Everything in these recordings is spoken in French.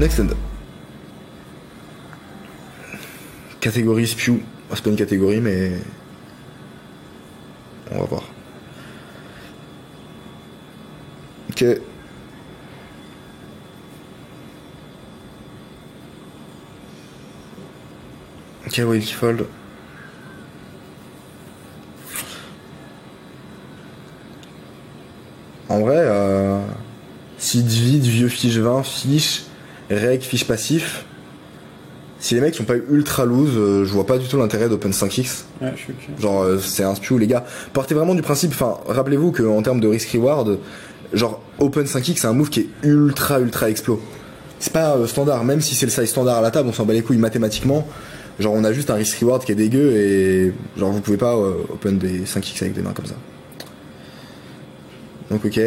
Next end. Catégorie Spew. C'est pas une catégorie, mais on va voir. Ok. Ok, oui, qui fold. En vrai, seed vide, vieux fiche 20, fiche, reg, fiche passif. Si les mecs sont pas ultra loose, je vois pas du tout l'intérêt d'open 5x. Ouais, je suis ok. Genre, c'est un spew, les gars. Partez vraiment du principe, enfin, rappelez-vous qu'en termes de risk-reward, genre, open 5x, c'est un move qui est ultra explo. C'est pas standard, même si c'est le size standard à la table, on s'en bat les couilles mathématiquement. Genre, on a juste un risk-reward qui est dégueu et genre, vous pouvez pas open des 5x avec des mains comme ça. Donc, ok.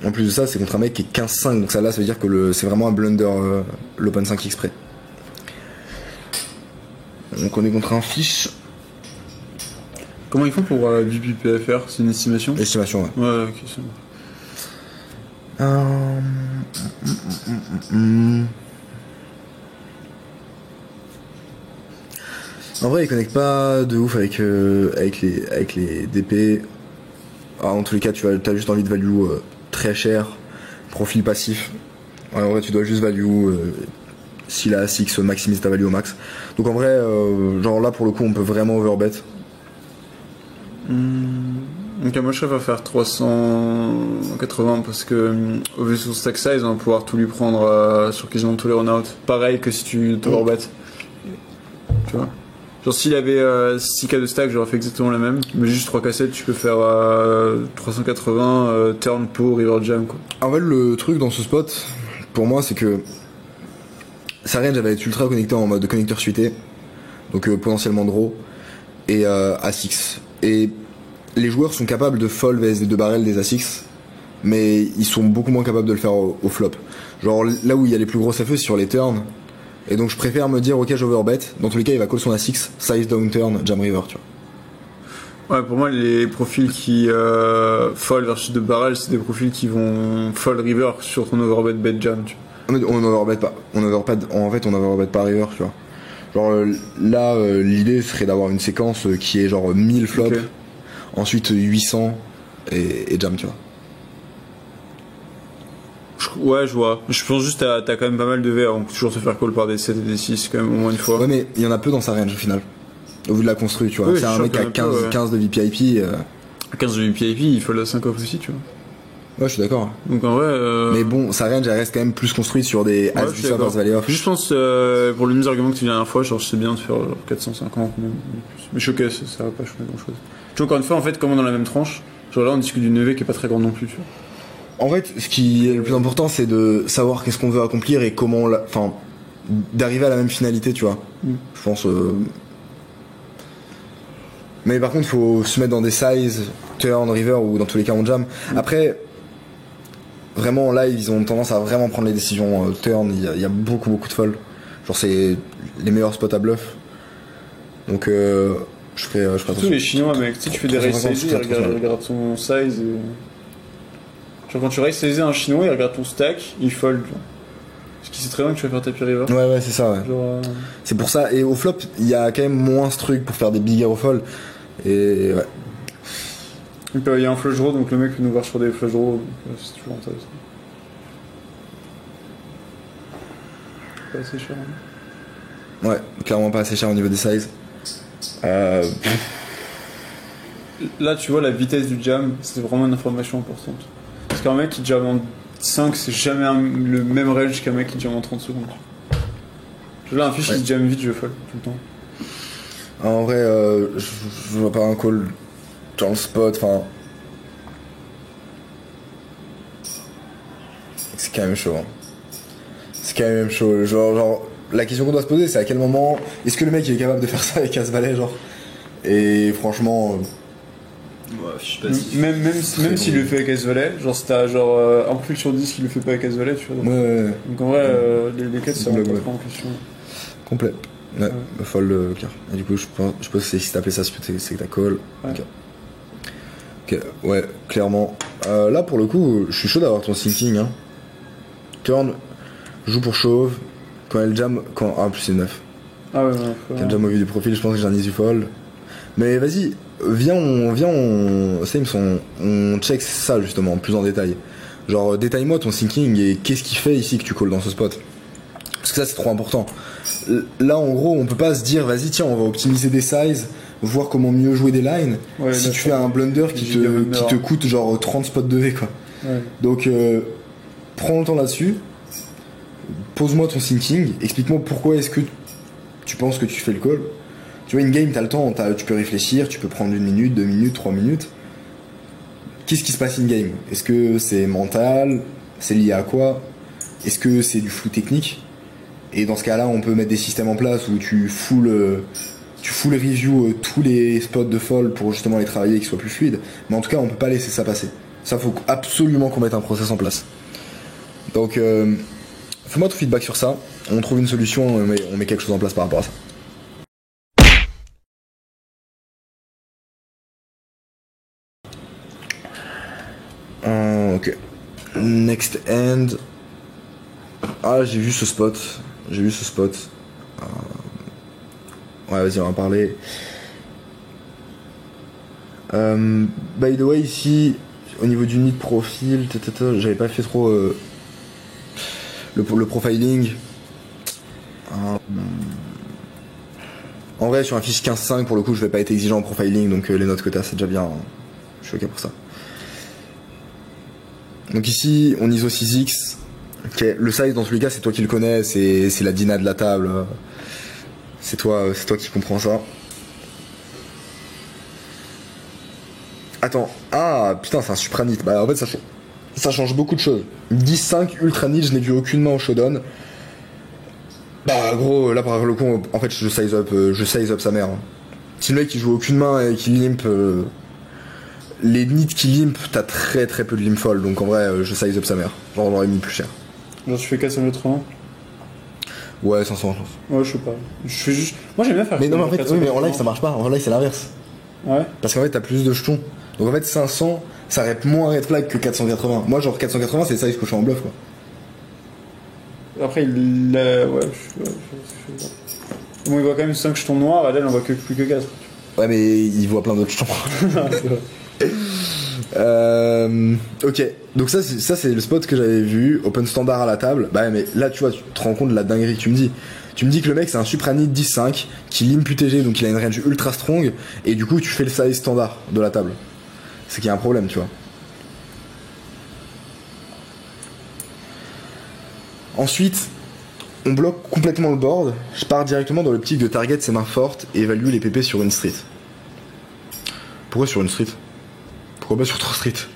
En plus de ça, c'est contre un mec qui est 15-5, donc ça là, ça veut dire que c'est vraiment un blunder l'open 5x près. Donc, on est contre un fiche. Comment ils font pour VPPFR? C'est une estimation? Estimation, ouais. Ouais, ok, c'est bon. En vrai, il connecte pas de ouf avec les DP. Alors, dans tous les cas, t'as juste envie de value très cher, profil passif. Ouais, en vrai, tu dois juste value si la 6 maximise ta value au max. Donc en vrai, genre là pour le coup, on peut vraiment overbet. Ok, moi je préfère faire 380 parce que au vu de son stack size, on va pouvoir tout lui prendre sur quasiment tous les run-out. Pareil que si tu t'overbet. Tu vois? Genre s'il avait 6k de stack, j'aurais fait exactement la même. Mais juste 3k7, tu peux faire 380 turn pour river jam quoi. En fait, le truc dans ce spot, pour moi, c'est que sa range va être ultra connectée en mode connecteur suité, donc potentiellement draw, et A6. Et les joueurs sont capables de fold vs des 2 barrels des A6, mais ils sont beaucoup moins capables de le faire au flop. Genre là où il y a les plus gros FE, c'est sur les turns. Et donc je préfère me dire ok j'overbet, dans tous les cas il va call son A6, size down turn, jam river, tu vois. Ouais, pour moi les profils qui fold versus 2 barrels, c'est des profils qui vont fold river sur ton overbet bet jam, tu vois. On overbet pas, en fait on overbet pas river, tu vois. Genre là l'idée serait d'avoir une séquence qui est genre 1000 flops, okay. Ensuite 800 et jam, tu vois. Ouais, je vois. Je pense juste que t'as quand même pas mal de verts. On peut toujours se faire call par des 7 et des 6 quand même au moins une fois. Ouais, mais il y en a peu dans sa range au final. Au vu de la construit, tu vois. Oui, c'est un mec qui a 15 de VPIP. 15 de VPIP, il faut la 5 off aussi, tu vois. Ouais, je suis d'accord. Donc en vrai. Mais bon, sa range elle reste quand même plus construite sur des As du serveur Valley Off. Je pense pour le même argument que tu dis la dernière fois, genre c'est bien de faire genre 450 même plus. Mais choqué, ça va pas changer grand chose. Tu vois, encore une fois, en fait, comme on est dans la même tranche, genre là on discute d'une EV qui est pas très grande non plus, tu vois. En fait, ce qui est le plus important, c'est de savoir qu'est-ce qu'on veut accomplir et comment, enfin, d'arriver à la même finalité, tu vois. Je pense. Mais par contre, faut se mettre dans des sizes, turn, river ou dans tous les cas on jam. Après, vraiment en live, ils ont tendance à vraiment prendre les décisions turn. Il y a beaucoup de fold. Genre c'est les meilleurs spots à bluff. Donc je ferai surtout les Chinois, mec. Tu sais, tu fais des race sizes, regarde son size. Genre quand tu raise size un chinois, il regarde ton stack, il fold. Parce qu'il sait très bien que tu vas faire tapis river. Ouais, c'est ça, ouais. Genre, c'est pour ça, et au flop, il y a quand même moins ce truc pour faire des big hero fold. Et ouais. Il y a un flush draw, donc le mec peut nous voir sur des flush draw, c'est toujours intéressant. Pas assez cher. Hein. Ouais, clairement pas assez cher au niveau des sizes. Là, tu vois, la vitesse du jam, c'est vraiment une information importante. Parce qu'un mec qui jam en 5, c'est jamais le même range qu'un mec qui jam en 30 secondes. Là, un fiche qui jam vite, je fold tout le temps. En vrai, je vois pas un call dans le spot, enfin. C'est quand même chaud. Hein. C'est quand même chaud. Genre, la question qu'on doit se poser, c'est à quel moment. Est-ce que le mec il est capable de faire ça avec As-Valet, genre. Et franchement. Ouais, je sais pas si même s'il le fait avec As-Valet, genre si t'as genre un profil sur 10 qui le fait pas avec As-Valet, tu vois. Ouais. Donc en vrai, les quêtes, ça rentre pas en question. Complet. Ouais, fold clair. Et du coup, je pense que si t'as appelé ça, c'est que t'as call. Ouais. Ok, ouais, clairement. Là, pour le coup, je suis chaud d'avoir ton thinking. Hein. Turn, joue pour chauve, Quand elle jam, ah, plus c'est 9. Ah ouais, Quand elle jam au vu du profil, je pense que j'ai un easy fold. Mais vas-y, on check ça justement, plus en détail. Genre, détaille-moi ton thinking et qu'est-ce qui fait ici que tu calls dans ce spot. Parce que ça, c'est trop important. Là, en gros, on peut pas se dire, vas-y, tiens, on va optimiser des sizes, voir comment mieux jouer des lines. Ouais, si tu fais un blunder qui te coûte genre 30 spots de V, quoi. Ouais. Donc, prends le temps là-dessus. Pose-moi ton thinking. Explique-moi pourquoi est-ce que tu penses que tu fais le call. Tu vois, une game, t'as le temps, tu peux réfléchir, tu peux prendre 1 minute, 2 minutes, 3 minutes. Qu'est-ce qui se passe in-game? Est-ce que c'est mental? C'est lié à quoi? Est-ce que c'est du flou technique? Et dans ce cas-là, on peut mettre des systèmes en place où tu full review tous les spots de fold pour justement les travailler et qu'ils soient plus fluides. Mais en tout cas, on peut pas laisser ça passer. Ça, faut absolument qu'on mette un process en place. Donc, fais-moi ton feedback sur ça. On trouve une solution, on met quelque chose en place par rapport à ça. Ok. Next end. Ah, j'ai vu ce spot. Ouais, vas-y, on va en parler. By the way, ici, au niveau du need profil, j'avais pas fait trop le profiling. En vrai, sur un fiche 15.5, pour le coup, je vais pas être exigeant en profiling, donc les notes que t'as, c'est déjà bien. Je suis ok pour ça. Donc ici, on ISO 6x. Okay. Le size, dans tous les cas, c'est toi qui le connais, c'est la dina de la table. C'est toi qui comprends ça. Attends, ah putain, c'est un supranit. Bah en fait, ça change beaucoup de choses. 10.5 ultra nit, je n'ai vu aucune main au showdown. Bah gros, là par le coup, en fait, je size up sa mère. Si le mec il joue aucune main et qu'il limp, les nits qui limp, t'as très très peu de limp fold, donc en vrai, je size up sa mère. Genre on l'aurait mis plus cher. Genre tu fais 480? Ouais, 500 je pense. Ouais, je sais pas. Je fais juste. Moi j'aime bien faire. Mais non, mais en fait, oui, mais en live ça marche pas. En live c'est l'inverse. Ouais. Parce qu'en fait, t'as plus de jetons. Donc en fait, 500, ça rep moins red flag que 480. Moi, genre 480, c'est ça, il se couche en bluff, quoi. Après, il a. Ouais, bon, il voit quand même 5 jetons noirs, Adèle, on voit plus que 4. Ouais, mais il voit plein d'autres jetons. Ok, donc ça c'est le spot que j'avais vu, open standard à la table. Bah mais là tu vois, tu te rends compte de la dinguerie que tu me dis. Tu me dis que le mec c'est un supranit 10-5 qui limp UTG, donc il a une range ultra strong, et du coup tu fais le size standard de la table. C'est qu'il y a un problème, tu vois. Ensuite, on bloque complètement le board. Je pars directement dans l'optique de target ses mains fortes et évalue les PP sur une street. Pourquoi sur une street? Pourquoi pas sur 3 streets?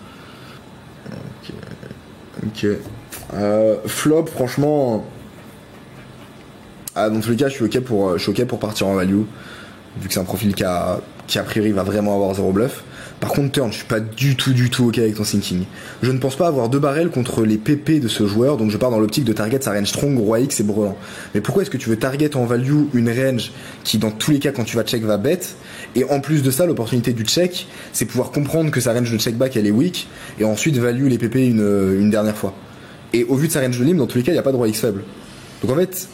Ok. Flop, franchement. Dans tous les cas, je suis ok pour partir en value. Vu que c'est un profil qui a priori va vraiment avoir 0 bluff. Par contre, turn, je suis pas du tout ok avec ton thinking. Je ne pense pas avoir 2 barrels contre les PP de ce joueur, donc je pars dans l'optique de target sa range strong, roi X et brelan. Mais pourquoi est-ce que tu veux target en value une range qui, dans tous les cas, quand tu vas check, va bet? Et en plus de ça, l'opportunité du check, c'est pouvoir comprendre que sa range de check back elle est weak, et ensuite value les PP une dernière fois. Et au vu de sa range de limp, dans tous les cas, il n'y a pas de roi X faible. Donc en fait,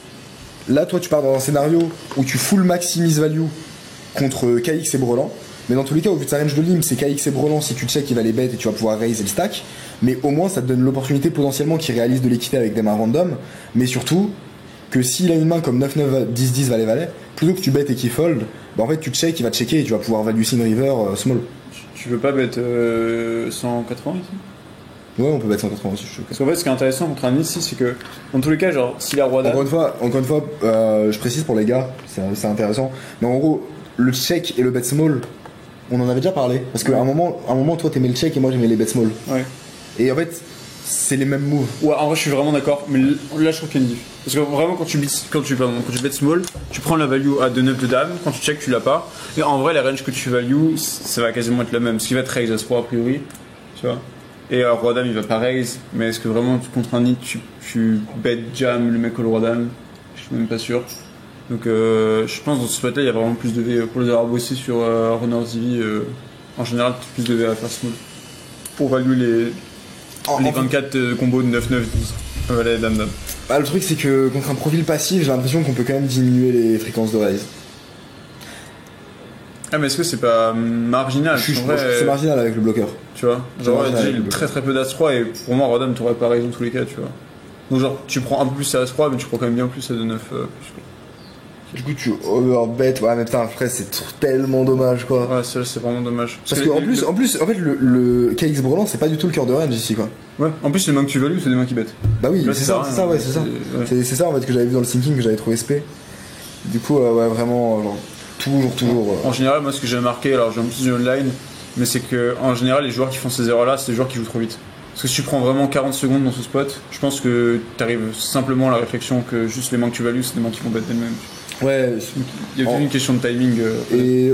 là, toi, tu pars dans un scénario où tu full maximise value contre KX et brelan. Mais dans tous les cas, au vu de sa range de limp, c'est KX et brelan, si tu check, il va les bet et tu vas pouvoir raise le stack. Mais au moins, ça te donne l'opportunité potentiellement qu'il réalise de l'équité avec des mains random. Mais surtout, que s'il a une main comme 9-9, 10-10, valet-valet, plutôt que tu bet et qu'il fold, bah en fait, tu check, il va checker et tu vas pouvoir value sin river small. Tu veux pas bet 180 ici? Ouais, on peut bet 180 aussi, je suis ok. Parce qu'en fait, ce qui est intéressant contre un ici, c'est que, dans tous les cas, genre, s'il a roi dame. Encore une fois, je précise pour les gars, c'est intéressant. Mais en gros, le check et le bet small, on en avait déjà parlé. Parce qu'à un moment, toi t'aimais le check et moi j'aimais les bet small. Ouais. Et en fait, c'est les mêmes moves. Ouais, en vrai, je suis vraiment d'accord. Mais là, je trouve qu'il y a une diff. Parce que vraiment, quand tu bet small, tu prends la value à 2-9 de dame. Quand tu check, tu l'as pas. Et en vrai, la range que tu value, ça va quasiment être la même. Ce qui va être raise As-Pro a priori. Tu vois. Et roi dame, il va pas raise. Mais est-ce que vraiment, contre un nid, tu bet jam le mec au roi dame? Je suis même pas sûr. Donc je pense dans ce spot là il y a vraiment plus de V pour les avoir bossé sur Runner ZV en général plus de V à faire small pour value les 24 combos de 9-9 12 valet dame dame. Bah, le truc c'est que contre un profil passif, j'ai l'impression qu'on peut quand même diminuer les fréquences de raise. Ah mais est-ce que c'est pas marginal? Je trouve que c'est marginal avec le bloqueur. Tu vois, genre j'ai très très peu d'As-3 et pour moi Rodham t'aurais pas raison dans tous les cas, tu vois. Donc genre tu prends un peu plus à As-3 mais tu prends quand même bien plus à 2-9 Du coup tu overbet, ouais mais putain après c'est tellement dommage quoi. Ouais c'est vraiment dommage. Parce que en plus en fait le KX Brelan c'est pas du tout le cœur de range ici quoi. Ouais, en plus les mains que tu values c'est des mains qui bêtent. Bah oui, c'est ça en fait que j'avais vu dans le thinking que j'avais trouvé SP. Du coup ouais vraiment genre toujours. En général moi ce que j'ai remarqué, alors j'ai un petit online, mais c'est que en général les joueurs qui font ces erreurs là c'est des joueurs qui jouent trop vite. Parce que si tu prends vraiment 40 secondes dans ce spot, je pense que t'arrives simplement à la réflexion que juste les mains que tu values c'est des mains qui vont bête d'elles-mêmes. Ouais, il y a une question de timing. Et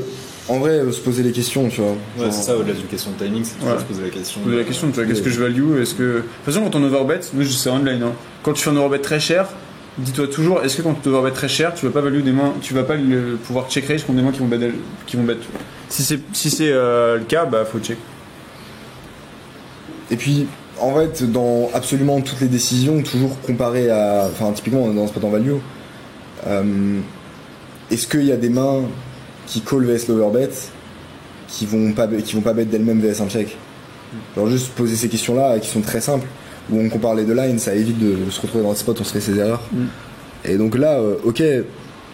en vrai, se poser les questions, tu vois. Ouais, c'est ça, au-delà d'une question de timing, c'est toujours se poser la question. Poser la question, tu vois, qu'est-ce que je value? Est-ce que. De toute façon, quand on overbet, moi je sais online, hein. Quand tu fais un overbet très cher, dis-toi toujours, est-ce que quand tu overbet très cher, tu vas pas value des mains, tu vas pas pouvoir check raise contre des mains qui vont bet. Si c'est le cas, bah faut check. Et puis, en fait, dans absolument toutes les décisions, toujours comparé à. Enfin, typiquement, dans un spot en value. Est-ce qu'il y a des mains qui call vs l'overbet qui vont pas bet d'elles-mêmes vs un check? Alors juste poser ces questions-là qui sont très simples, où on compare les deux lines, ça évite de se retrouver dans le spot, on se fait ses erreurs. Et donc là, ok,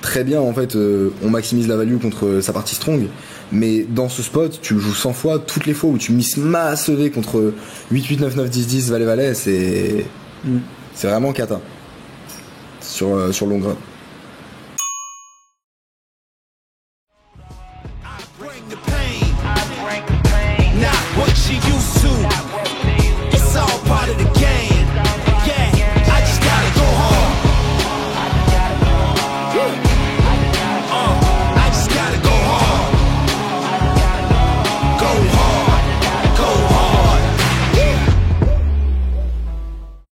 très bien en fait, on maximise la value contre sa partie strong, mais dans ce spot, tu le joues 100 fois, toutes les fois où tu misses masse EV contre 8, 9, 9, 10, 10, valet, c'est vraiment cata sur long run. Not what she used